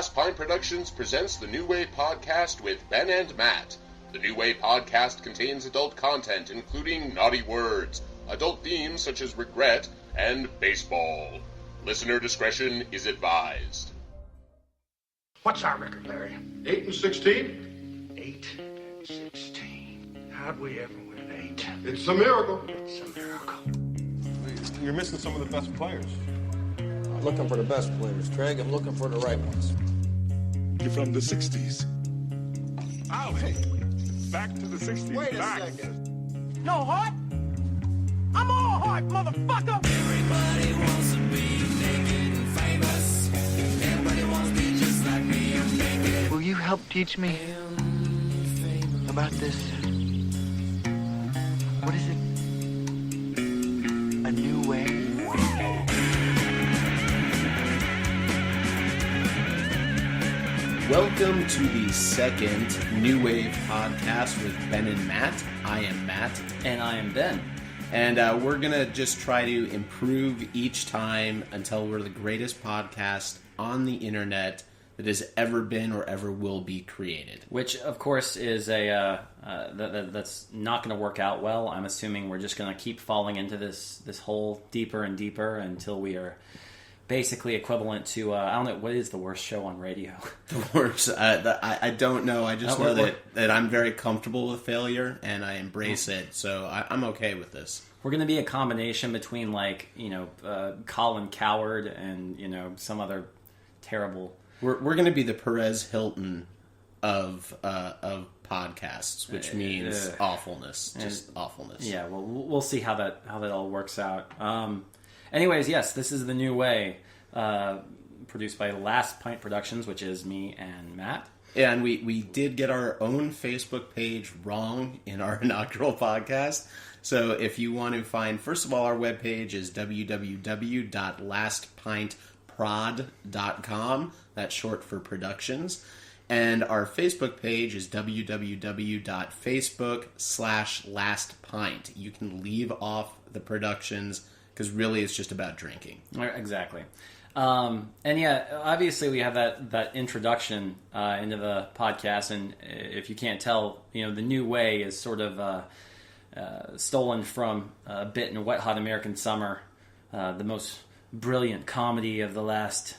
Last Pint Productions presents the New Wave Podcast with Ben and Matt. The New Wave Podcast contains adult content, including naughty words, adult themes such as regret, and baseball. Listener discretion is advised. What's our record, Larry? 8-16? 8-16. How'd we ever win 8? It's a miracle. It's a miracle. You're missing some of the best players. I'm looking for the best players, Craig. I'm looking for the right ones. You're from the 60s. Oh, hey. Back to the 60s. Wait a Back. second. No heart? I'm all heart, motherfucker! Everybody wants to be naked and famous. Everybody wants to be just like me. I'm naked. Will you help teach me about this? What is it? A new way? Welcome to the second New Wave Podcast with Ben and Matt. I am Matt. And I am Ben. And we're going to just try to improve each time until we're the greatest podcast on the internet that has ever been or ever will be created. Which, of course, is that's not going to work out well. I'm assuming we're just going to keep falling into this hole deeper and deeper until we are basically equivalent to, I don't know, what is the worst show on radio? The worst? I don't know. I just know that I'm very comfortable with failure, and I embrace it, so I'm okay with this. We're going to be a combination between, Colin Coward and, some other terrible... We're going to be the Perez Hilton of podcasts, which means awfulness, just awfulness. Yeah, well, we'll see how that all works out. Anyways, yes, this is The New Way, produced by Last Pint Productions, which is me and Matt. Yeah, and we did get our own Facebook page wrong in our inaugural podcast. So if you want to find, first of all, our webpage is www.lastpintprod.com. That's short for productions. And our Facebook page is www.facebook.com/lastpint. You can leave off the productions because really it's just about drinking. Exactly. And yeah, obviously we have that introduction into the podcast, and if you can't tell, The New Way is sort of stolen from a bit in Wet Hot American Summer, the most brilliant comedy of the last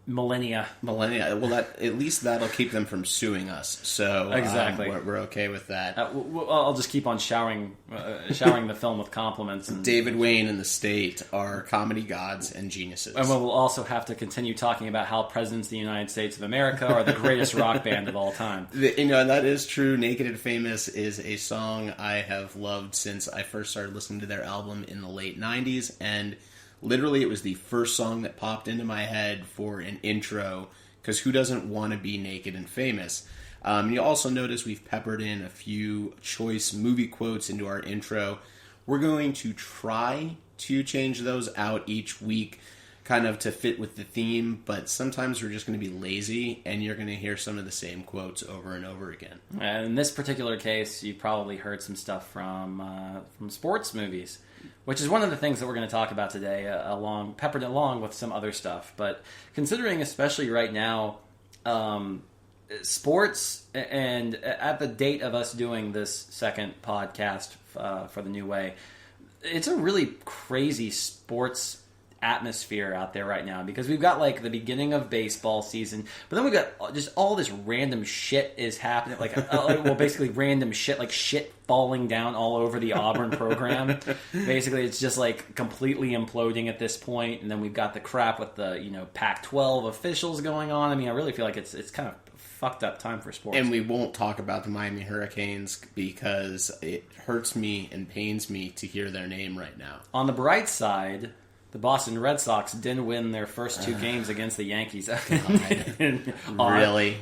millennia. Well, at least that'll keep them from suing us. So exactly, we're okay with that. I'll just keep on showering the film with compliments. And David Wayne and the State are comedy gods and geniuses. And we'll also have to continue talking about how Presidents of the United States of America are the greatest rock band of all time. That is true. Naked and Famous is a song I have loved since I first started listening to their album in the late 90s, and literally, it was the first song that popped into my head for an intro, because who doesn't want to be naked and famous? You also notice we've peppered in a few choice movie quotes into our intro. We're going to try to change those out each week, kind of to fit with the theme, but sometimes we're just going to be lazy, and you're going to hear some of the same quotes over and over again. In this particular case, you probably heard some stuff from sports movies, which is one of the things that we're going to talk about today, peppered along with some other stuff. But considering, especially right now, sports, and at the date of us doing this second podcast for The New Way, it's a really crazy sports atmosphere out there right now, because we've got the beginning of baseball season, but then we've got just all this random shit is happening, basically random shit, like shit falling down all over the Auburn program. Basically, it's just completely imploding at this point, and then we've got the crap with the Pac-12 officials going on. I mean, I really feel like it's kind of fucked up time for sports. And we won't talk about the Miami Hurricanes because it hurts me and pains me to hear their name right now. On the bright side, the Boston Red Sox didn't win their first two games against the Yankees. Really?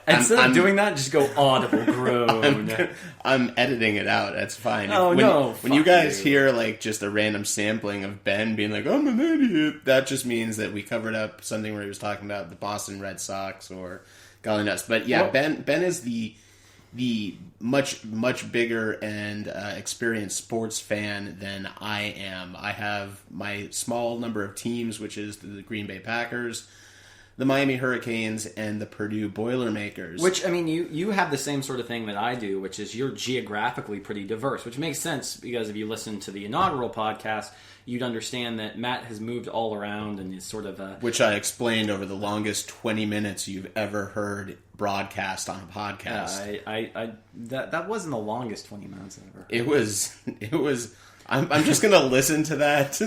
Instead of doing that, just go audible groan. I'm editing it out. That's fine. When you guys hear just a random sampling of Ben being like, "I'm an idiot," that just means that we covered up something where he was talking about the Boston Red Sox or Golly Nuts. But yeah, Ben is the much bigger and experienced sports fan than I am. I have my small number of teams, which is the Green Bay Packers, the Miami Hurricanes and the Purdue Boilermakers. Which, I mean, you have the same sort of thing that I do, which is you're geographically pretty diverse, which makes sense because if you listen to the inaugural podcast, you'd understand that Matt has moved all around and is sort of a... Which I explained over the longest 20 minutes you've ever heard broadcast on a podcast. That wasn't the longest 20 minutes I've ever heard. It was... I'm just going to listen to that,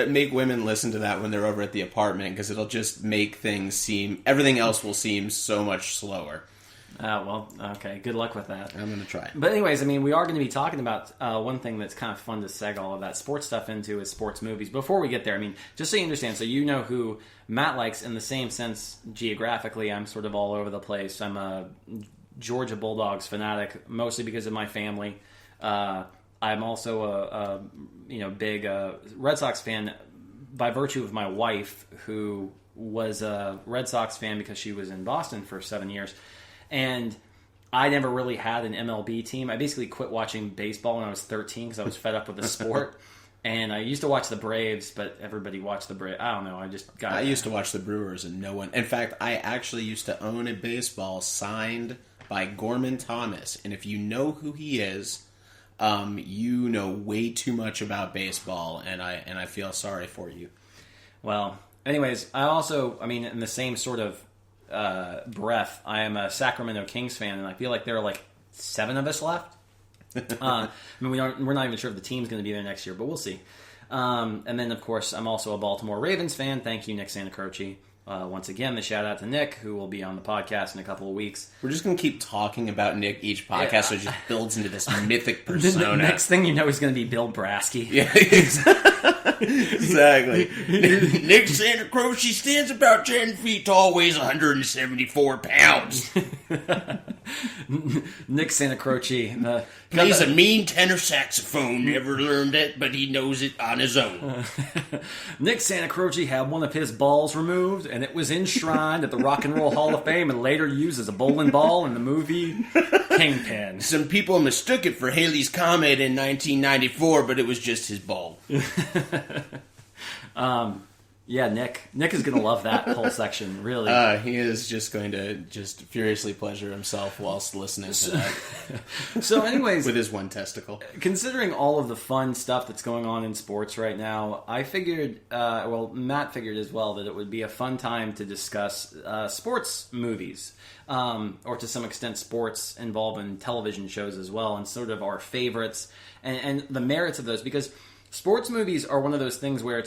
make women listen to that when they're over at the apartment, because it'll just make everything else will seem so much slower. Well, okay, good luck with that. I'm going to try. But anyways, I mean, we are going to be talking about one thing that's kind of fun to seg all of that sports stuff into is sports movies. Before we get there, I mean, just so you understand, so you know who Matt likes in the same sense geographically. I'm sort of all over the place. I'm a Georgia Bulldogs fanatic, mostly because of my family. I'm also a big Red Sox fan by virtue of my wife, who was a Red Sox fan because she was in Boston for 7 years. And I never really had an MLB team. I basically quit watching baseball when I was 13 because I was fed up with the sport. And I used to watch the Braves, but everybody watched the Braves. I don't know. I used to watch the Brewers and no one... In fact, I actually used to own a baseball signed by Gorman Thomas. And if you know who he is... you know way too much about baseball, and I feel sorry for you. Well, anyways, in the same sort of breath, I am a Sacramento Kings fan, and I feel like there are like 7 of us left. We're not even sure if the team's going to be there next year, but we'll see. And then, of course, I'm also a Baltimore Ravens fan. Thank you, Nick Santacroce. Once again, the shout out to Nick, who will be on the podcast in a couple of weeks. We're just going to keep talking about Nick each podcast, so it just builds into this mythic persona. The next thing you know is going to be Bill Brasky. Yeah, exactly. Nick Santacroce stands about 10 feet tall, weighs 174 pounds. Nick Santacroce. Plays a mean tenor saxophone. Never learned it, but he knows it on his own. Nick Santacroce had one of his balls removed, and it was enshrined at the Rock and Roll Hall of Fame and later used as a bowling ball in the movie Kingpin. Some people mistook it for Halley's Comet in 1994, but it was just his ball. Yeah, Nick is going to love that whole section, really. He is just going to just furiously pleasure himself whilst listening to that. So anyways... With his one testicle. Considering all of the fun stuff that's going on in sports right now, I figured, Matt figured as well, that it would be a fun time to discuss sports movies. Or to some extent sports involved in television shows as well, and sort of our favorites and the merits of those, because sports movies are one of those things where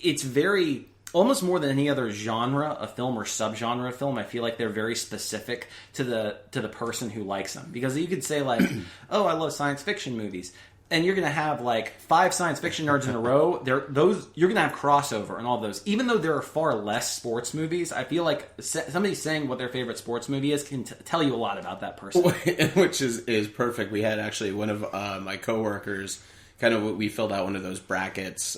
it's very, almost more than any other genre of film or subgenre of film, I feel like they're very specific to the person who likes them. Because you could say like, oh, I love science fiction movies. And you're going to have like 5 science fiction nerds in a row. You're going to have crossover in all of those. Even though there are far less sports movies, I feel like somebody saying what their favorite sports movie is can tell you a lot about that person. Which is perfect. We had actually one of my coworkers... we filled out one of those brackets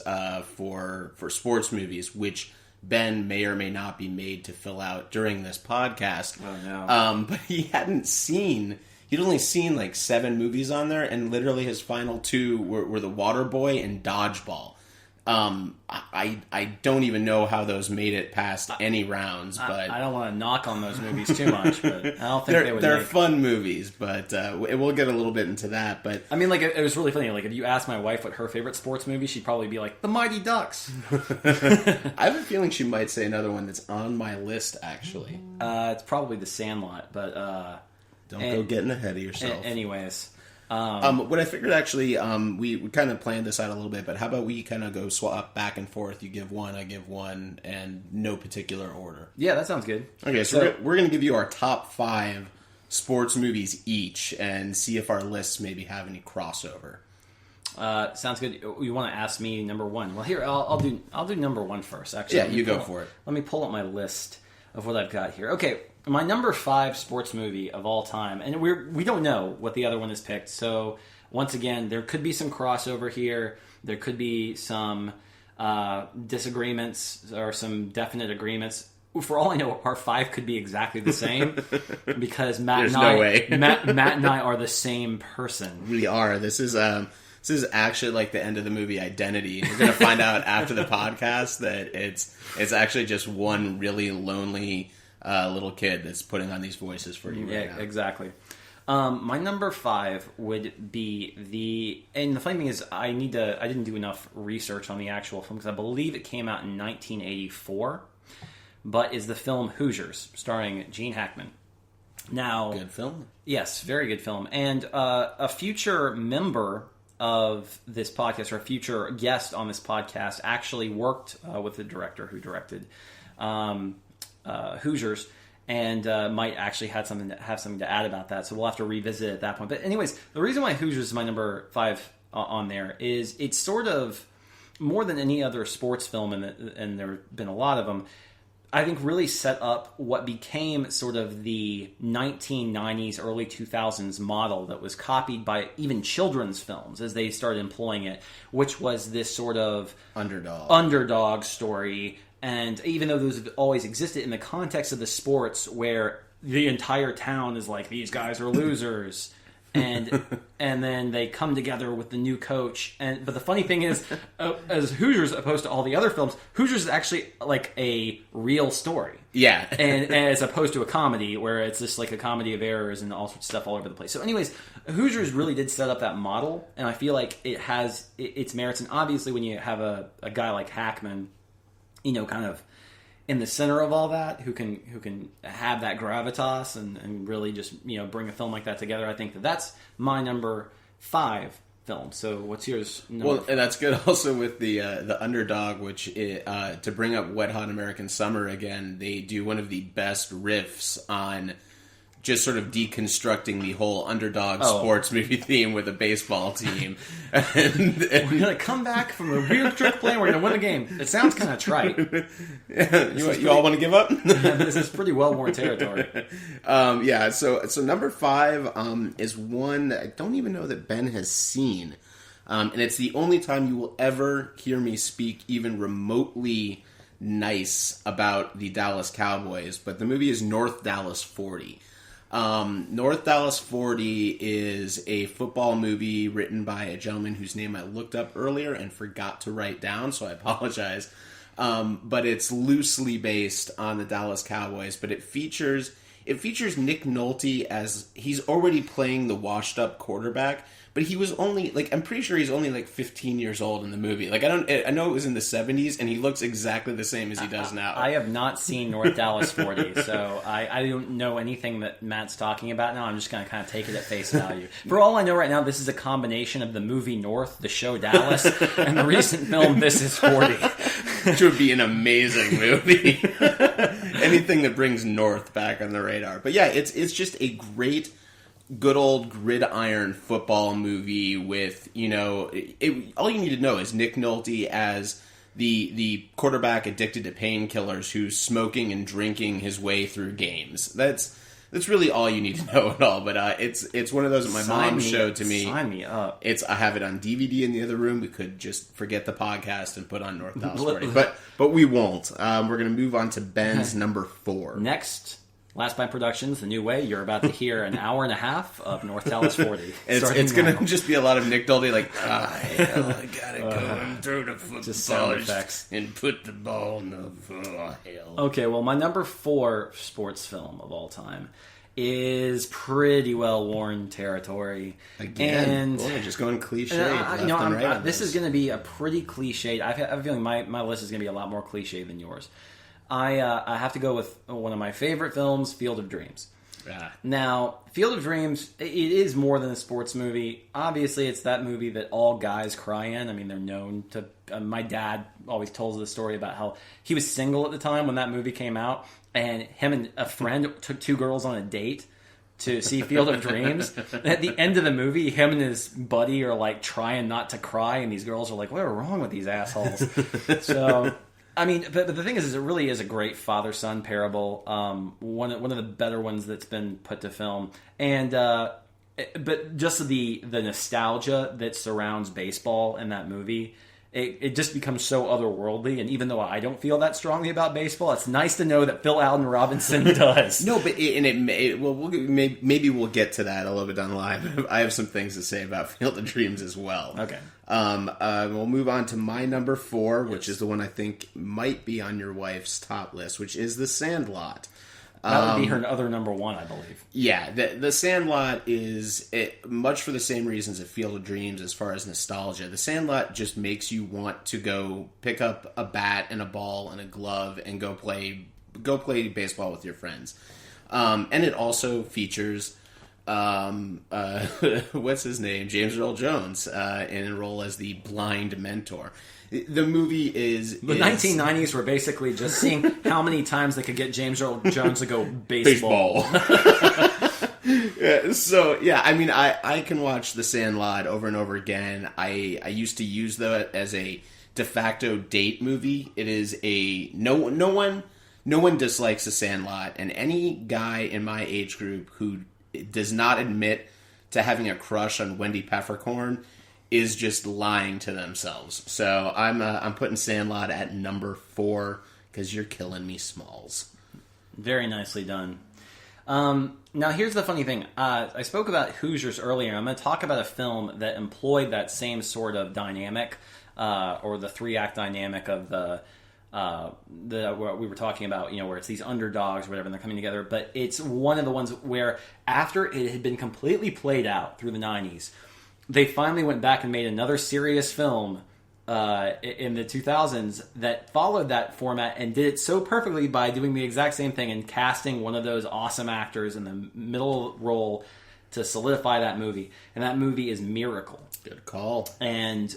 for sports movies, which Ben may or may not be made to fill out during this podcast. Oh, no. But he'd only seen like 7 movies on there, and literally his final 2 were The Waterboy and Dodgeball. I don't even know how those made it past any rounds, but I don't want to knock on those movies too much, but I don't think they would. They're fun movies, but we'll get a little bit into that. But I mean, like it was really funny. Like if you asked my wife what her favorite sports movie, she'd probably be like The Mighty Ducks. I have a feeling she might say another one that's on my list. Actually, it's probably The Sandlot, but don't go getting ahead of yourself. Anyways. What I figured actually, we kind of planned this out a little bit, but how about we kind of go swap back and forth? You give one, I give one, and no particular order. Yeah, that sounds good. Okay, so we're going to give you our top 5 sports movies each, and see if our lists maybe have any crossover. Sounds good. You want to ask me number 1? Well, here I'll do number 1 first. Actually, yeah, you go for it. Let me pull up my list of what I've got here. Okay. My number 5 sports movie of all time, and we don't know what the other one is picked, so once again, there could be some crossover here, there could be some disagreements, or some definite agreements. For all I know, our 5 could be exactly the same, because Matt and I are the same person. We are. This This is actually like the end of the movie Identity. You're going to find out after the podcast that it's actually just one really lonely little kid that's putting on these voices for you right now. Exactly. My number 5 would be and the funny thing is I didn't do enough research on the actual film because I believe it came out in 1984, but is the film Hoosiers, starring Gene Hackman. Now, good film. Yes, very good film. And a future member of this podcast, or a future guest on this podcast, actually worked with the director who directed Hoosiers, and might actually have something to add about that. So we'll have to revisit it at that point. But anyways, the reason why Hoosiers is my number 5 on there is it's sort of more than any other sports film, and there have been a lot of them. I think really set up what became sort of the 1990s, early 2000s model that was copied by even children's films as they started employing it, which was this sort of underdog story. And even though those have always existed in the context of the sports where the entire town is like, these guys are losers. And then they come together with the new coach. But the funny thing is, as Hoosiers opposed to all the other films, Hoosiers is actually like a real story. Yeah. and as opposed to a comedy where it's just like a comedy of errors and all sorts of stuff all over the place. So anyways, Hoosiers really did set up that model, and I feel like it has its merits. And obviously when you have a guy like Hackman, kind of in the center of all that, who can have that gravitas and really just bring a film like that together, I think that's my number 5 film. So what's yours? Well, and that's good also with the underdog, which to bring up Wet Hot American Summer again, they do one of the best riffs on just sort of deconstructing the whole underdog sports movie theme with a baseball team. and we're going to come back from a weird trick play and we're going to win the game. It sounds kind of trite. You all want to give up? This is pretty well-worn territory. So number 5 is one that I don't even know that Ben has seen. And it's the only time you will ever hear me speak even remotely nice about the Dallas Cowboys. But the movie is North Dallas 40. North Dallas 40 is a football movie written by a gentleman whose name I looked up earlier and forgot to write down, so I apologize. But it's loosely based on the Dallas Cowboys, but it features Nick Nolte as he's already playing the washed up quarterback, but he was only I'm pretty sure he's only 15 years old in the movie. I know it was in the 70s, and he looks exactly the same as he does now. I have not seen North Dallas 40, so I don't know anything that Matt's talking about now. I'm just going to kind of take it at face value. For all I know right now, this is a combination of the movie North, the show Dallas, and the recent film This Is 40. Which would be an amazing movie. Anything that brings North back on the radar. But yeah, it's just a great, good old gridiron football movie with, all you need to know is Nick Nolte as the quarterback addicted to painkillers who's smoking and drinking his way through games. That's really all you need to know at all. But it's one of those that my mom showed to me. Sign me up. I have it on DVD in the other room. We could just forget the podcast and put on North Dallas 40. But we won't. We're going to move on to Ben's number 4. Next, Last Bite Productions, The New Way. You're about to hear an hour and a half of North Dallas 40. It's going to just be a lot of Nick Nolte hell, I gotta go and throw the football and put the ball in the hell. Okay, well, my number 4 sports film of all time is pretty well-worn territory. Again, just going cliche. This is going to be a pretty cliched. I have a feeling my list is going to be a lot more cliche than yours. I have to go with one of my favorite films, Field of Dreams. Now, Field of Dreams, it is more than a sports movie. Obviously, it's that movie that all guys cry in. I mean, they're known to... my dad always tells the story about how he was single at the time when that movie came out, and him and a friend took 2 girls on a date to see Field of Dreams. And at the end of the movie, him and his buddy are trying not to cry, and these girls are like, "What's wrong with these assholes?" So... I mean, but the thing is it really is a great father-son parable. One of the better ones that's been put to film, and but just the nostalgia that surrounds baseball in that movie it just becomes so otherworldly. And even though I don't feel that strongly about baseball, it's nice to know that Phil Allen Robinson does. No, but maybe we'll get to that a little bit down the line. I have some things to say about Field of Dreams as well. Okay. We'll move on to my number 4, which is the one I think might be on your wife's top list, which is The Sandlot. That would be her other number 1, I believe. Yeah, the Sandlot is much for the same reasons as Field of Dreams as far as nostalgia. The Sandlot just makes you want to go pick up a bat and a ball and a glove and go play baseball with your friends. And it also features what's his name? James Earl Jones in a role as the blind mentor. The movie is... The 1990s were basically just seeing how many times they could get James Earl Jones to go baseball. So, yeah, I mean, I can watch The Sandlot over and over again. I used to use that as a de facto date movie. It is a... No one dislikes The Sandlot, and any guy in my age group who does not admit to having a crush on Wendy Peffercorn is just lying to themselves. So I'm putting Sandlot at number 4 because you're killing me, Smalls. Very nicely done. Now here's the funny thing. I spoke about Hoosiers earlier. I'm going to talk about a film that employed that same sort of dynamic, or the 3-act dynamic of the what we were talking about, where it's these underdogs or whatever, and they're coming together. But it's one of the ones where after it had been completely played out through the 90s, they finally went back and made another serious film in the 2000s that followed that format and did it so perfectly by doing the exact same thing and casting one of those awesome actors in the middle role to solidify that movie. And that movie is Miracle. Good call. And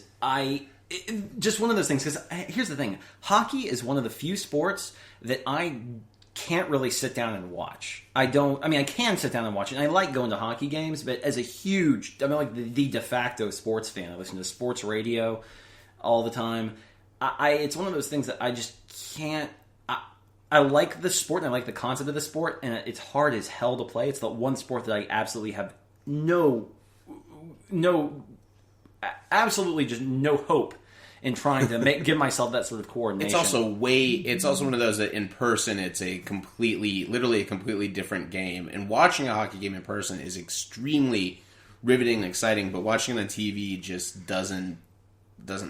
just one of those things, because here's the thing. Hockey is one of the few sports that I can't really sit down and watch. I can sit down and watch it, and I like going to hockey games, but as a like the de facto sports fan, I listen to sports radio all the time. It's one of those things that I just can't... I like the sport, and I like the concept of the sport, and it's hard as hell to play. It's the one sport that I absolutely have absolutely just no hope in trying to give myself that sort of coordination. It's also one of those that in person it's literally a completely different game. And watching a hockey game in person is extremely riveting and exciting, but watching it on TV just doesn't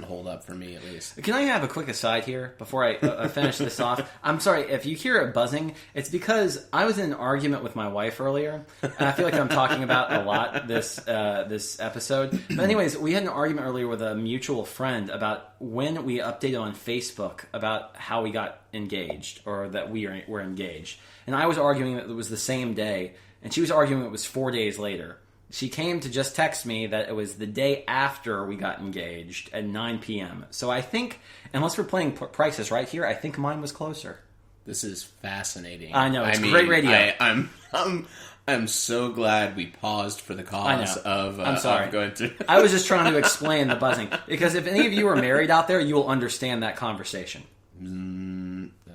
hold up for me, at least. Can I have a quick aside here before I finish this off? I'm sorry, if you hear it buzzing, it's because I was in an argument with my wife earlier, and I feel like I'm talking about a lot this episode. But anyways, we had an argument earlier with a mutual friend about when we updated on Facebook about how we got engaged, or that we were engaged. And I was arguing that it was the same day, and she was arguing it was 4 days later. She came to just text me that it was the day after we got engaged at 9 p.m. So I think, unless we're playing prices right here, I think mine was closer. This is fascinating. I know, it's great radio. I'm so glad we paused for the cause of I'm sorry. of going through. I was just trying to explain the buzzing. Because if any of you are married out there, you will understand that conversation.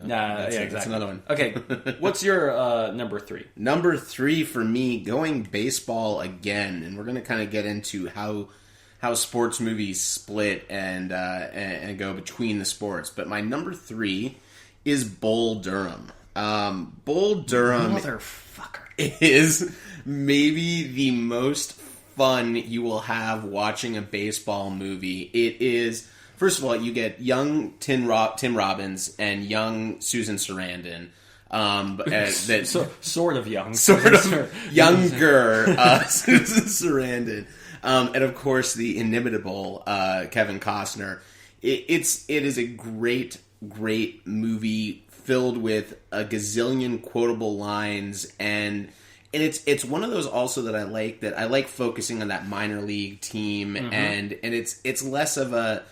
That's exactly. another one. Okay, what's your number 3? Number 3 for me, going baseball again, and we're going to kind of get into how sports movies split and go between the sports. But my number 3 is Bull Durham. Bull Durham, motherfucker, is maybe the most fun you will have watching a baseball movie. It is. First of all, you get young Tim Robbins and young Susan Sarandon. Sort of young. Sort of younger Susan Sarandon. And of course, the inimitable Kevin Costner. It is a great movie filled with a gazillion quotable lines, and it's one of those also that I like focusing on that minor league team, and it's less of a...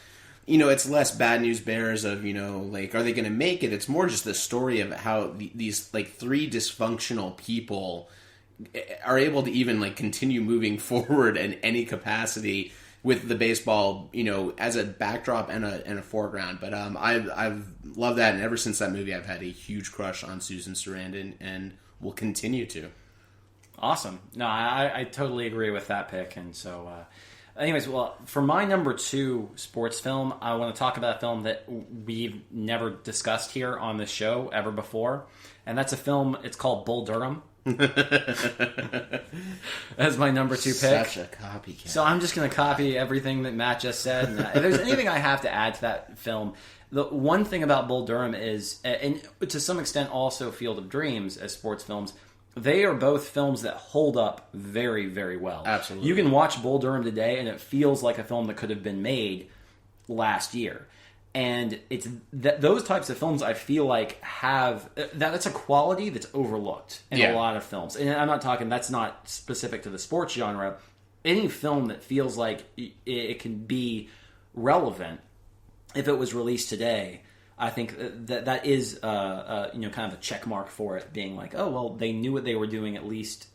it's less Bad News Bears of, like, are they going to make it? It's more just the story of how these, like, 3 dysfunctional people are able to even, like, continue moving forward in any capacity with the baseball, as a backdrop and a foreground. But I've loved that, and ever since that movie, I've had a huge crush on Susan Sarandon, and will continue to. Awesome. No, I totally agree with that pick, and so... Anyways, well, for my number 2 sports film, I want to talk about a film that we've never discussed here on this show ever before. And that's a film, it's called Bull Durham. As my number 2 pick. Such a copycat. So I'm just going to copy everything that Matt just said. And if there's anything I have to add to that film, the one thing about Bull Durham is, and to some extent also Field of Dreams as sports films, they are both films that hold up very, very well. Absolutely. You can watch Bull Durham today and it feels like a film that could have been made last year. And it's those types of films I feel like have that's a quality that's overlooked in a lot of films. And I'm not talking, that's not specific to the sports genre. Any film that feels like it can be relevant if it was released today, I think that is kind of a check mark for it, being like, oh well, they knew what they were doing, at least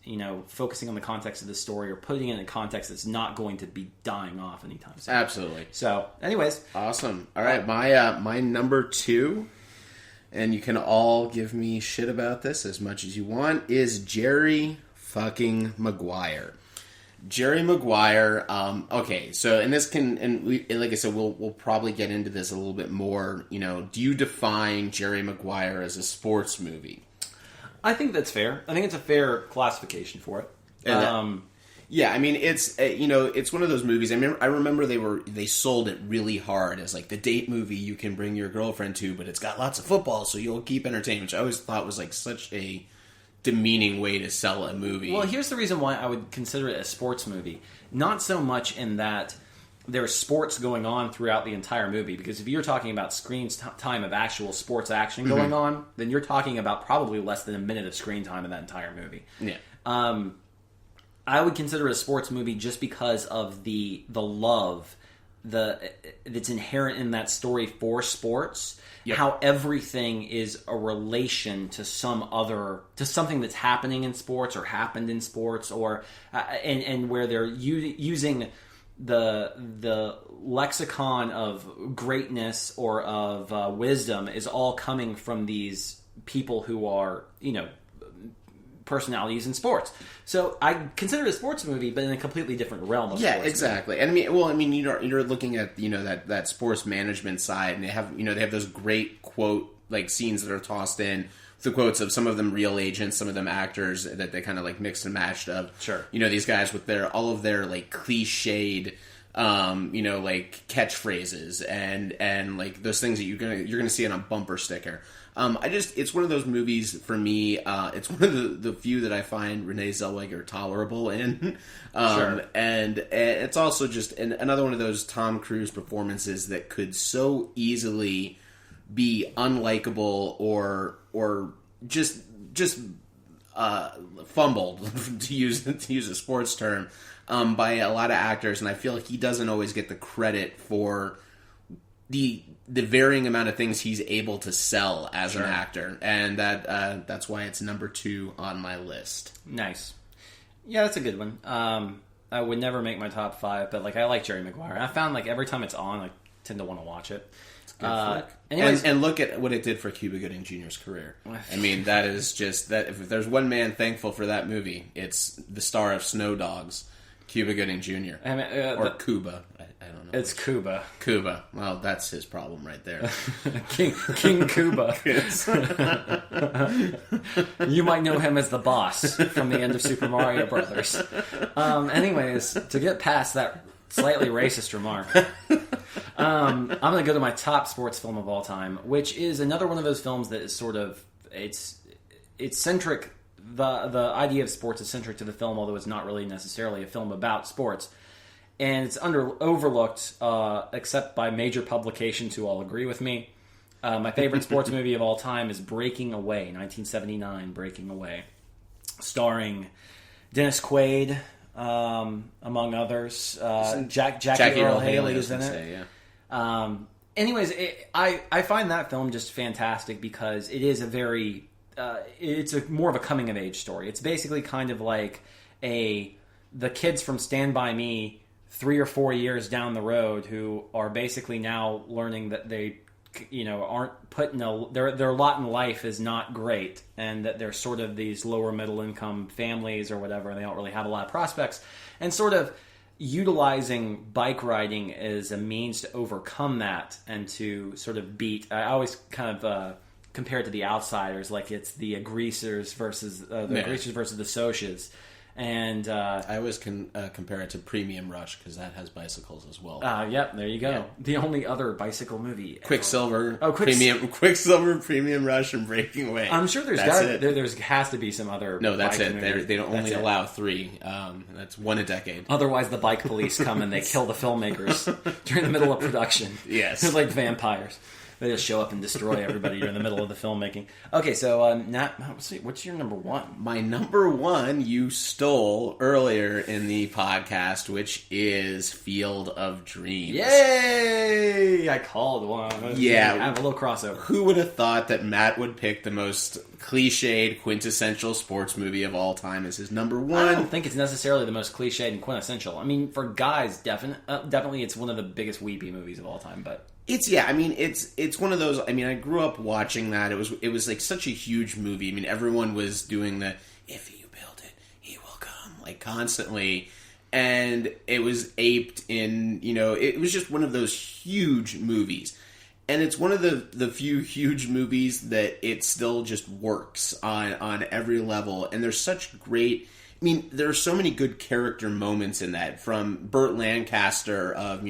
focusing on the context of the story or putting it in a context that's not going to be dying off anytime soon. Absolutely. So, anyways, awesome. All right, my number 2, and you can all give me shit about this as much as you want, is Jerry fucking Maguire. Jerry Maguire. Okay, so and this can, and like I said, we'll probably get into this a little bit more. Do you define Jerry Maguire as a sports movie? I think that's fair. I think it's a fair classification for it. Yeah, I mean it's it's one of those movies. I remember they sold it really hard as like the date movie you can bring your girlfriend to, but it's got lots of football, so you'll keep entertained. Which I always thought was like such a demeaning way to sell a movie. Well, here's the reason why I would consider it a sports movie. Not so much in that there's sports going on throughout the entire movie, because if you're talking about screen time of actual sports action going on, then you're talking about probably less than a minute of screen time in that entire movie. Yeah. I would consider it a sports movie just because of the love that's inherent in that story for sports. Yep. How everything is a relation to something that's happening in sports or happened in sports, or and where they're using the lexicon of greatness or of wisdom is all coming from these people who are personalities in sports. So I consider it a sports movie, but in a completely different realm of sports. Yeah, exactly. Movie. And you're looking at that sports management side, and they have those great quote like scenes that are tossed in, the quotes of some of them real agents, some of them actors that they kind of like mixed and matched of. Sure. These guys with all of their like cliched like catchphrases and like those things that you're gonna see on a bumper sticker. It's one of those movies for me. It's one of the few that I find Renee Zellweger tolerable in. Sure. And it's also just another one of those Tom Cruise performances that could so easily be unlikable or just fumbled to use a sports term by a lot of actors, and I feel like he doesn't always get the credit for the varying amount of things he's able to sell as an actor, and that's why it's number 2 on my list. Nice. Yeah, that's a good one. I would never make my top 5, but like I like Jerry Maguire. I found like every time it's on, I tend to want to watch it. It's a good flick. And look at what it did for Cuba Gooding Jr.'s career. I mean, that is just that. If there's one man thankful for that movie, it's the star of Snow Dogs, Cuba Gooding Jr. Or Cuba. I don't know. It's Cuba. Cuba. Well, that's his problem right there. King Cuba. You might know him as the boss from the end of Super Mario Brothers. Anyways, to get past that slightly racist remark, I'm going to go to my top sports film of all time, which is another one of those films that is sort of it's centric. The idea of sports is centric to the film, although it's not really necessarily a film about sports. And it's overlooked, except by major publications who all agree with me. My favorite sports movie of all time is Breaking Away, 1979, Breaking Away. Starring Dennis Quaid, among others. Jackie Earl Haley is in it. Anyways, I find that film just fantastic because it is a very... it's more of a coming-of-age story. It's basically kind of like the kids from Stand By Me 3 or 4 years down the road who are basically now learning that they, aren't put in their lot in life is not great, and that they're sort of these lower middle income families or whatever, and they don't really have a lot of prospects, and sort of utilizing bike riding as a means to overcome that and to sort of beat. I always kind of compare it to The Outsiders, like it's the greasers versus the socias. And I always compare it to Premium Rush because that has bicycles as well. Yep, there you go. Yeah. The only other bicycle movie. Quicksilver, Quicksilver, Premium Rush, and Breaking Away. I'm sure there has to be some other. No, that's it. Movies. They don't only allow 3. That's one a decade. Otherwise, the bike police come and they kill the filmmakers during the middle of production. Yes, they're like vampires. They just show up and destroy everybody during the middle of the filmmaking. Okay, so Nat, what's your number 1? My number 1 you stole earlier in the podcast, which is Field of Dreams. Yay! I called one. Yeah. I have a little crossover. Who would have thought that Matt would pick the most cliched, quintessential sports movie of all time as his number 1? I don't think it's necessarily the most cliched and quintessential. I mean, for guys, definitely it's one of the biggest weepy movies of all time, but... It's one of those. I mean, I grew up watching that. It was like such a huge movie. I mean, everyone was doing the "if you build it, he will come" like constantly, and it was aped in. It was just one of those huge movies, and it's one of the few huge movies that it still just works on every level. And there's such great. I mean, there are so many good character moments in that. From Burt Lancaster of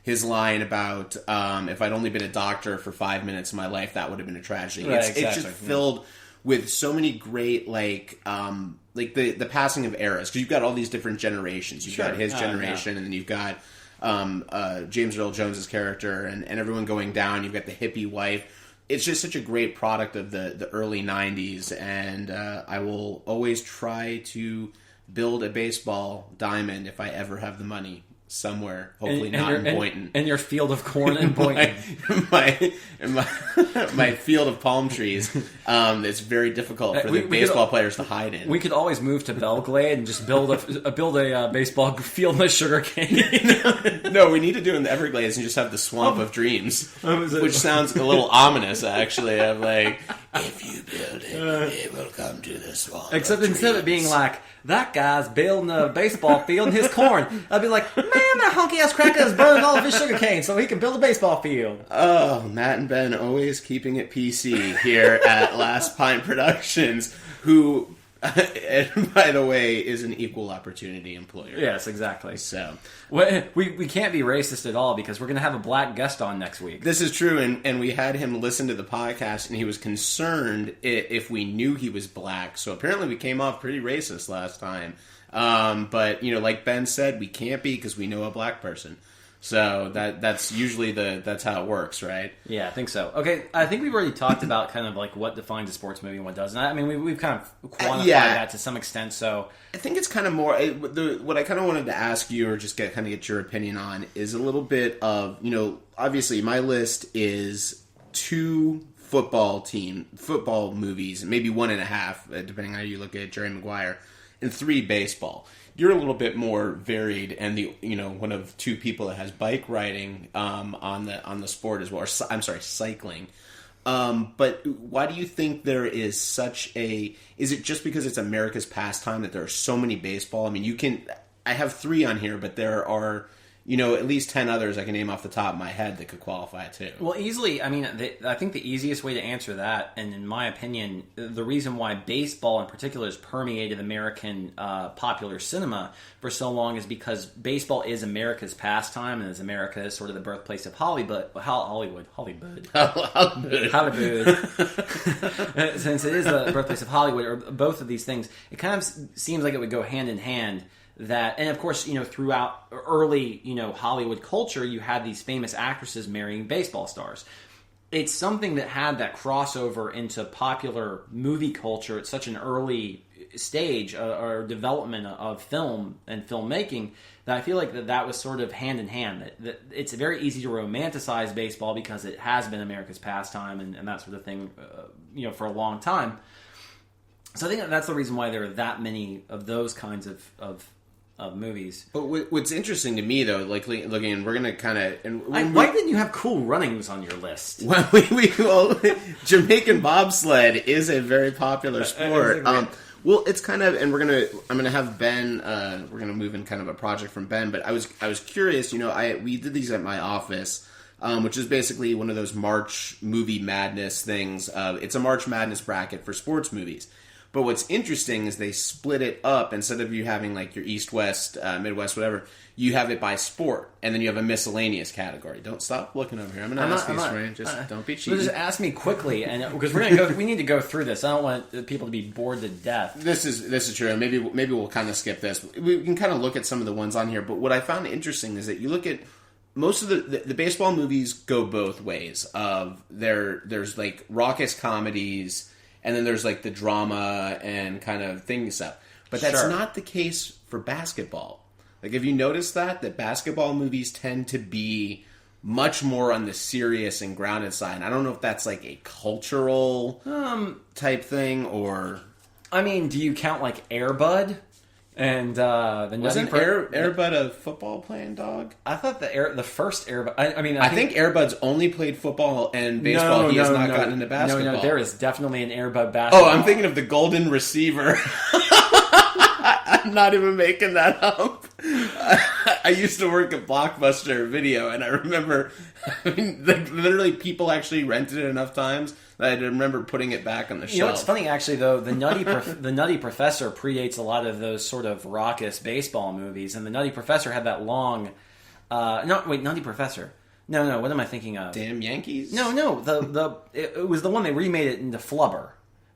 his line about if I'd only been a doctor for 5 minutes of my life, that would have been a tragedy. Right, it's just filled with so many great like the passing of eras, because you've got all these different generations. You've got his generation, and then you've got James Earl Jones's character, and everyone going down. You've got the hippie wife. It's just such a great product of the early 90s, and I will always try to build a baseball diamond if I ever have the money. Somewhere, hopefully not in Boynton. In your field of corn in Boynton. my field of palm trees. It's very difficult for the baseball players to hide in. We could always move to Belglade and just build a baseball field with sugarcane. No, we need to do it in the Everglades and just have the Swamp of Dreams, which sounds a little ominous, actually. Of like, if you build it, it will come to the swamp. Except instead of it being like, that guy's building a baseball field in his corn, I'd be like, man, that honky ass cracker has burned all of his sugarcane so he can build a baseball field. Oh, Matt and Ben always keeping it PC here at Last Pint Productions, who, and by the way, is an equal opportunity employer. Yes, exactly. So we can't be racist at all because we're going to have a black guest on next week. This is true, and we had him listen to the podcast, and he was concerned if we knew he was black. So apparently we came off pretty racist last time. But like Ben said, we can't be because we know a black person. So that's usually that's how it works, right? Yeah, I think so. Okay, I think we've already talked about kind of like what defines a sports movie and what doesn't. I mean, we've kind of quantified that to some extent. So I think it's kind of more what I kind of wanted to ask you, or just get your opinion on, is a little bit of obviously my list is 2 football movies, maybe 1.5, depending on how you look at Jerry Maguire, and 3 baseball. You're a little bit more varied, and one of 2 people that has bike riding on the sport as well. Or, I'm sorry, cycling. But why do you think there is such a? Is it just because it's America's pastime that there are so many baseball? I mean, I have 3 on here, but there are at least 10 others I can name off the top of my head that could qualify too. Well, easily, I mean, I think the easiest way to answer that, and in my opinion, the reason why baseball in particular has permeated American popular cinema for so long is because baseball is America's pastime, and as America is sort of the birthplace of Hollywood. Since it is the birthplace of Hollywood, or both of these things, it kind of seems like it would go hand in hand. That, and of course, throughout early, Hollywood culture, you had these famous actresses marrying baseball stars. It's something that had that crossover into popular movie culture at such an early stage or development of film and filmmaking that I feel like that was sort of hand in hand. That it's very easy to romanticize baseball because it has been America's pastime and that sort of thing, for a long time. So I think that's the reason why there are that many of those kinds of movies. But what's interesting to me, though, like looking, we're gonna kind of. Why didn't you have Cool Runnings on your list? Well, Jamaican bobsled is a very popular sport. Well, it's kind of, and I'm gonna have Ben. We're gonna move in kind of a project from Ben. But I was curious. We did these at my office, which is basically one of those March movie madness things. It's a March Madness bracket for sports movies. But what's interesting is they split it up. Instead of you having like your East, West, Midwest, whatever, you have it by sport, and then you have a miscellaneous category. Don't stop looking over here. I'm going to ask you, Ray. Just don't be cheating. Just ask me quickly, and because we need to go through this. I don't want people to be bored to death. This is true. Maybe we'll kind of skip this. We can kind of look at some of the ones on here. But what I found interesting is that you look at most of the baseball movies go both ways. There's like raucous comedies. And then there's like the drama and kind of thing stuff. But that's not the case for basketball. Like, have you noticed that basketball movies tend to be much more on the serious and grounded side? I don't know if that's like a cultural type thing or... I mean, do you count like Air Bud? And wasn't Air Bud a football playing dog? I thought the first Air Bud. I think Air Bud's only played football and baseball. He has not gotten into basketball. No, there is definitely an Air Bud basketball. Oh, I'm thinking of the Golden Receiver. I'm not even making that up. I used to work at Blockbuster Video, and I remember, literally people actually rented it enough times that I remember putting it back on the shelf. You know what's funny, actually, though? The Nutty Professor predates a lot of those sort of raucous baseball movies, and the Nutty Professor had that long... Nutty Professor. No, what am I thinking of? Damn Yankees? No, it was the one they remade it into Flubber.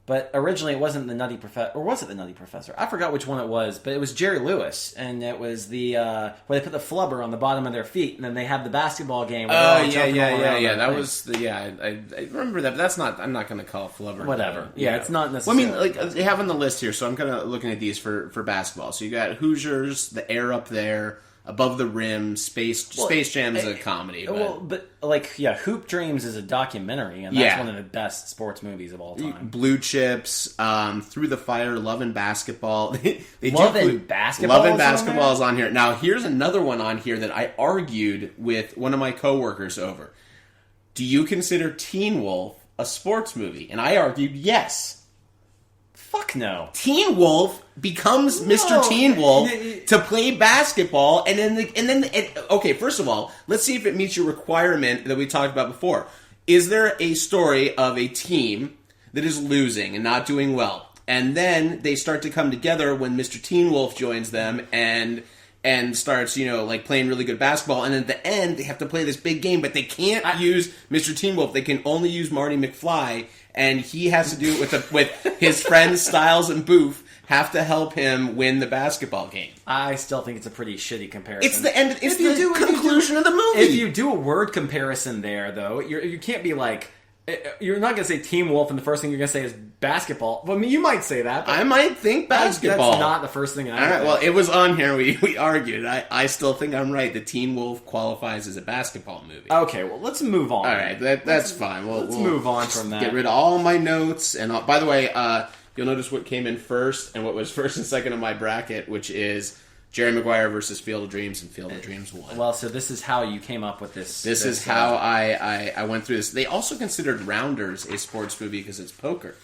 But originally it wasn't the Nutty Professor, or was it the Nutty Professor? I forgot which one it was, but it was Jerry Lewis, and it was the where they put the flubber on the bottom of their feet, and then they had the basketball game. Oh yeah. That was the I remember that. But that's not. I'm not going to call it flubber. Whatever. Yeah, it's not necessarily. Well, I mean, like they have on the list here, so I'm kind of looking at these for basketball. So you got Hoosiers, the Air up there. Above the Rim, Space Jam is a comedy. But Hoop Dreams is a documentary, and that's one of the best sports movies of all time. Blue Chips, Through the Fire, Love and Basketball. Love and Basketball is on here. Now, here's another one on here that I argued with one of my coworkers over. Do you consider Teen Wolf a sports movie? And I argued yes. Fuck no. Teen Wolf becomes Mr. Teen Wolf to play basketball, and then okay, first of all, let's see if it meets your requirement that we talked about before. Is there a story of a team that is losing and not doing well, and then they start to come together when Mr. Teen Wolf joins them and starts, playing really good basketball, and at the end they have to play this big game, but they can't use Mr. Teen Wolf. They can only use Marty McFly, and he has to do it with his friends Styles and Booth have to help him win the basketball game. I still think it's a pretty shitty comparison. It's the end. It's the conclusion of the movie. If you do a word comparison there, though, you can't be like. You're not going to say Teen Wolf, and the first thing you're going to say is basketball. Well, I mean, you might say that. I might think basketball. That's not the first thing I All right, well, it was on here. We argued. I still think I'm right. The Teen Wolf qualifies as a basketball movie. Okay, well, let's move on. All right, that's fine. Let's move on from that. Get rid of all my notes. And by the way, you'll notice what came in first and what was first and second in my bracket, which is Jerry Maguire versus Field of Dreams, and Field of Dreams won. Well, so this is how you came up with this. This is how I went through this. They also considered Rounders a sports movie because it's poker.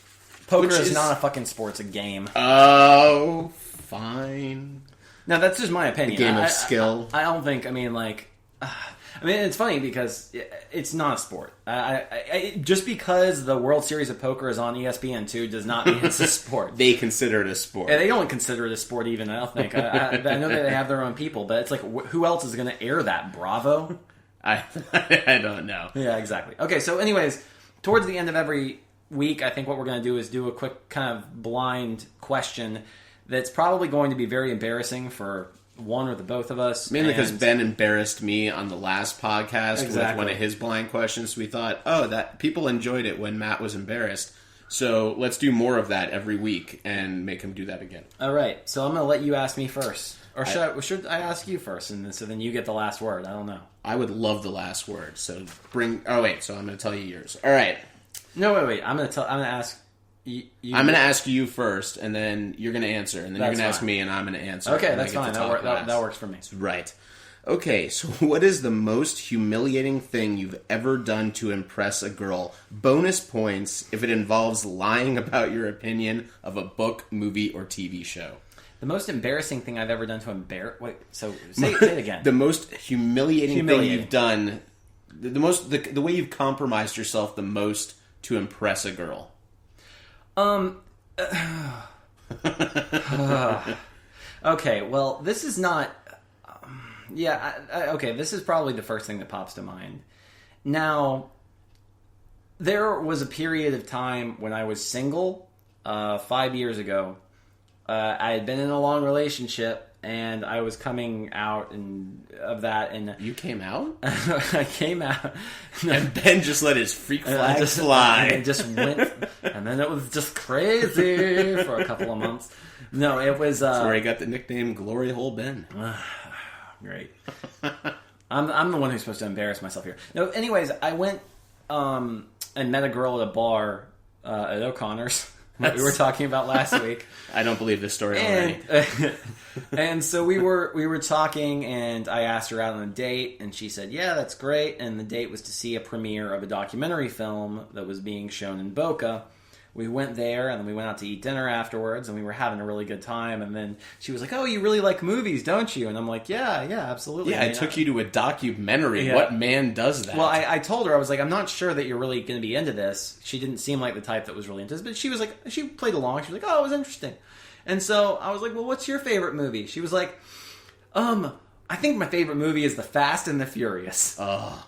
Poker is not a fucking sport, it's a game. Oh, fine. Now, that's just my opinion. A game of skill. I don't think, it's funny because it's not a sport. Just because the World Series of Poker is on ESPN2 does not mean it's a sport. They consider it a sport. Yeah, they don't consider it a sport even, I don't think. I know that they have their own people, but it's like, who else is going to air that? Bravo? I don't know. Yeah, exactly. Okay, so anyways, towards the end of every week, I think what we're going to do is do a quick kind of blind question that's probably going to be very embarrassing for one or the both of us. Mainly because Ben embarrassed me on the last podcast with one of his blind questions. We thought, that people enjoyed it when Matt was embarrassed. So let's do more of that every week and make him do that again. All right. So I'm going to let you ask me first. Or should I ask you first? And so then you get the last word. I don't know. I would love the last word. So so I'm going to tell you yours. All right. No, wait. I'm going to ask you. I'm going to ask you first, and then you're going to answer, and then you're going to ask me, and I'm going to answer. Okay, that's fine. That works for me. Right. Okay, so what is the most humiliating thing you've ever done to impress a girl? Bonus points if it involves lying about your opinion of a book, movie, or TV show. The most embarrassing thing I've ever done to embarrass... Wait, so say it again. The most humiliating thing you've done... The way you've compromised yourself the most to impress a girl. Okay, well, this is not... okay, this is probably the first thing that pops to mind. Now, there was a period of time when I was single, 5 years ago. I had been in a long relationship, and I was coming out of that. And you came out? I came out. And Ben just let his freak flag fly. And it just went, and then it was just crazy for a couple of months. No, it was... That's where he got the nickname Glory Hole Ben. Great. I'm the one who's supposed to embarrass myself here. No, anyways, I went and met a girl at a bar at O'Connor's that we were talking about last week. I don't believe this story already. And so we were talking, and I asked her out on a date, and she said, "Yeah, that's great." And the date was to see a premiere of a documentary film that was being shown in Boca. We went there, and then we went out to eat dinner afterwards, and we were having a really good time. And then she was like, "Oh, you really like movies, don't you?" And I'm like, yeah, absolutely. Yeah, I took you to a documentary. Yeah. What man does that? Well, I told her, I was like, I'm not sure that you're really going to be into this. She didn't seem like the type that was really into this, but she was like, she played along. She was like, "Oh, it was interesting." And so I was like, "Well, what's your favorite movie?" She was like, I think my favorite movie is The Fast and the Furious." Oh.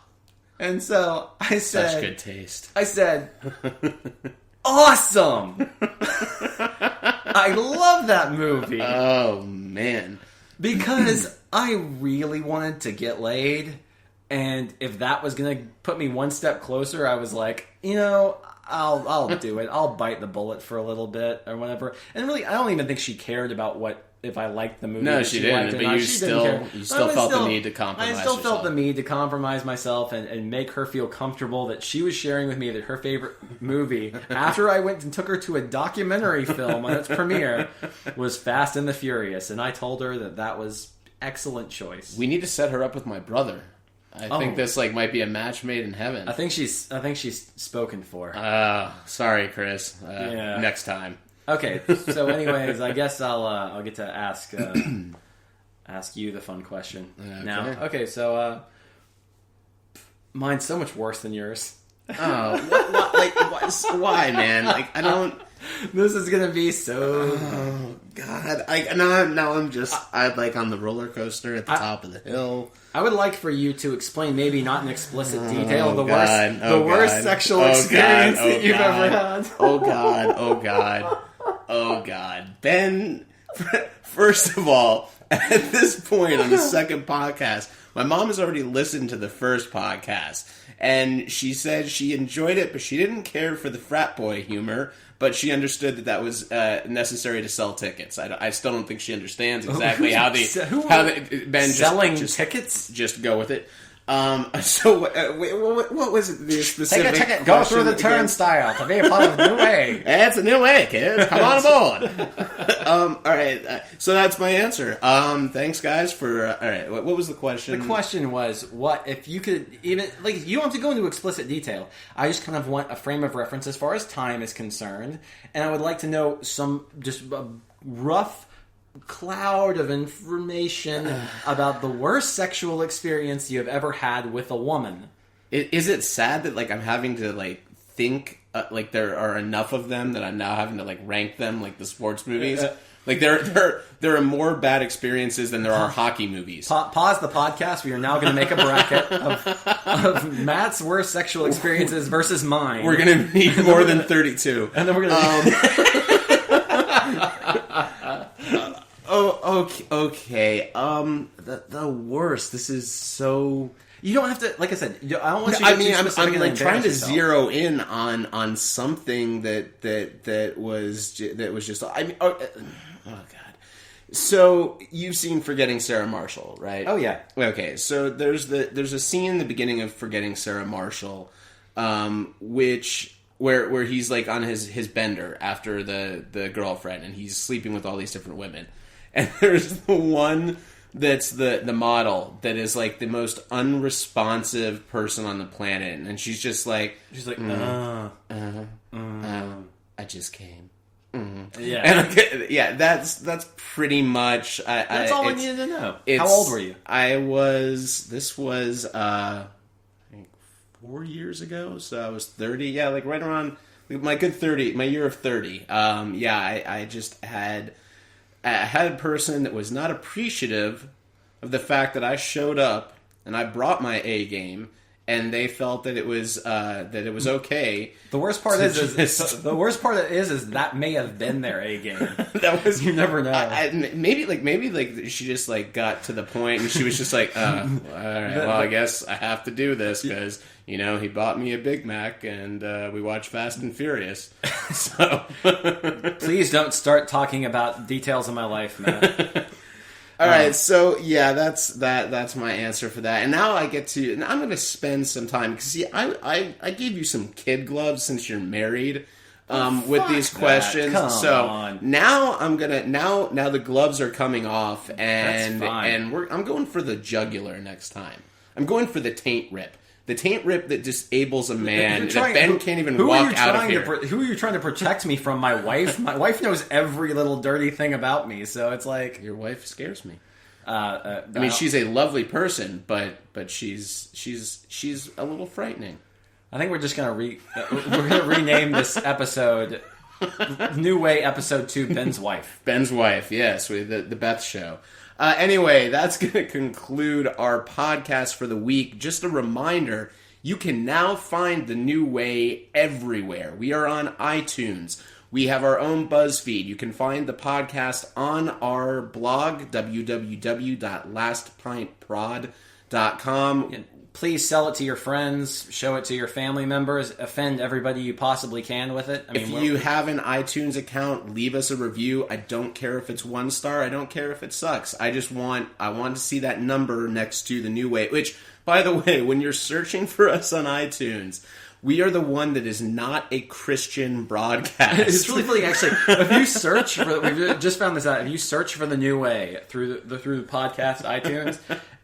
And so I said... Such good taste. I said... Awesome! I love that movie. Oh, man. Because I really wanted to get laid, and if that was going to put me one step closer, I was like, I'll do it. I'll bite the bullet for a little bit or whatever. And really, I don't even think she cared about if I liked the movie. No, she didn't. But you still felt the need to compromise I still yourself. felt the need to compromise myself and make her feel comfortable that she was sharing with me that her favorite movie, after I went and took her to a documentary film on its premiere, was Fast and the Furious. And I told her that was excellent choice. We need to set her up with my brother. I think this might be a match made in heaven. I think she's spoken for. Sorry, Chris. Yeah. Next time. Okay, so anyways, I guess I'll get to ask you the fun question now. Okay, so mine's so much worse than yours. Oh, why, man? I don't. This is gonna be so. Oh God! Now I'm just on the roller coaster at the top of the hill. I would like for you to explain, maybe not in explicit detail, the worst sexual experience that you've ever had. Oh God, Ben. First of all, at this point on the second podcast, my mom has already listened to the first podcast, and she said she enjoyed it, but she didn't care for the frat boy humor. But she understood that was necessary to sell tickets. I still don't think she understands exactly how Ben selling tickets. Just go with it. So what was it? The specific take a ticket. Go through the turnstile to be a part of the New Way. It's a new way, kids. Come on aboard. All right. So that's my answer. Thanks, guys. For all right. What was the question? The question was, what if you could even you don't have to go into explicit detail. I just kind of want a frame of reference as far as time is concerned, and I would like to know some just rough cloud of information about the worst sexual experience you have ever had with a woman. Is it sad that I'm having to think there are enough of them that I'm now having to rank them like the sports movies? There are more bad experiences than there are hockey movies. Pause the podcast. We are now going to make a bracket of Matt's worst sexual experiences versus mine. We're going to need more than 32. And then we're going to... Okay. The worst. This is so. You don't have to. Like I said, I don't want you to. I'm trying to zero in on something that was just. Oh God. So you've seen Forgetting Sarah Marshall, right? Oh yeah. Okay. So there's a scene in the beginning of Forgetting Sarah Marshall, where he's on his bender after the girlfriend, and he's sleeping with all these different women. And there's the one that's the model that is like the most unresponsive person on the planet, and she's just like I just came. Yeah, and yeah, that's pretty much. That's all I needed to know. How old were you? This was I think 4 years ago, so I was 30. Yeah, like right around my good 30, my year of 30. I just had a person that was not appreciative of the fact that I showed up and I brought my A game. And they felt that it was okay. The worst part is that may have been their A game. That was, you never know. Maybe she just like got to the point and she was just like, all right, well, I guess I have to do this because he bought me a Big Mac and we watched Fast and Furious. So please don't start talking about details of my life, Matt. All right, so yeah, that's my answer for that. And now I'm going to spend some time because see, I gave you some kid gloves since you're married with these questions. So now now the gloves are coming off, and I'm going for the jugular next time. I'm going for the taint rip. The taint rip that disables a man that Ben can't even walk out of here. Who are you trying to protect me from? My wife? My wife knows every little dirty thing about me, so it's like... Your wife scares me. I mean, she's a lovely person, but she's a little frightening. I think we're just going to rename this episode New Way Episode 2, Ben's Wife. Ben's Wife, yes, the Beth Show. Anyway, that's going to conclude our podcast for the week. Just a reminder, you can now find The New Way everywhere. We are on iTunes. We have our own BuzzFeed. You can find the podcast on our blog, www.lastpintprod.com. Please sell it to your friends, show it to your family members, offend everybody you possibly can with it. If you have an iTunes account, leave us a review. I don't care if it's 1 star. I don't care if it sucks. I want to see that number next to The New Way, which, by the way, when you're searching for us on iTunes, we are the one that is not a Christian broadcast. It's really funny, actually. If you search for, we just found this out, if you search for The New Way through the podcast iTunes,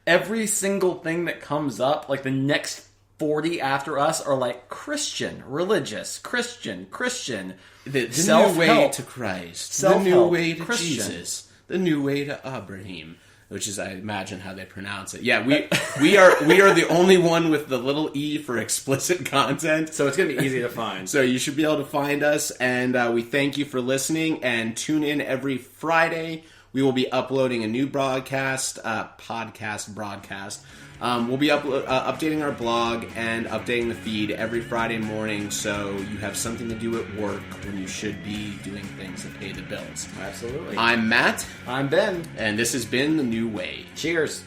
every single thing that comes up, like the next 40 after us, are like Christian, religious, Christian. The new way to Christ. The new way to Christian. Jesus. The new way to Abraham. Which is, I imagine, how they pronounce it. Yeah, we are the only one with the little E for explicit content. So it's going to be easy to find. So you should be able to find us, and we thank you for listening, and tune in every Friday. We will be uploading a new broadcast. We'll be updating our blog and updating the feed every Friday morning, so you have something to do at work when you should be doing things that pay the bills. Absolutely. I'm Matt. I'm Ben. And this has been The New Way. Cheers.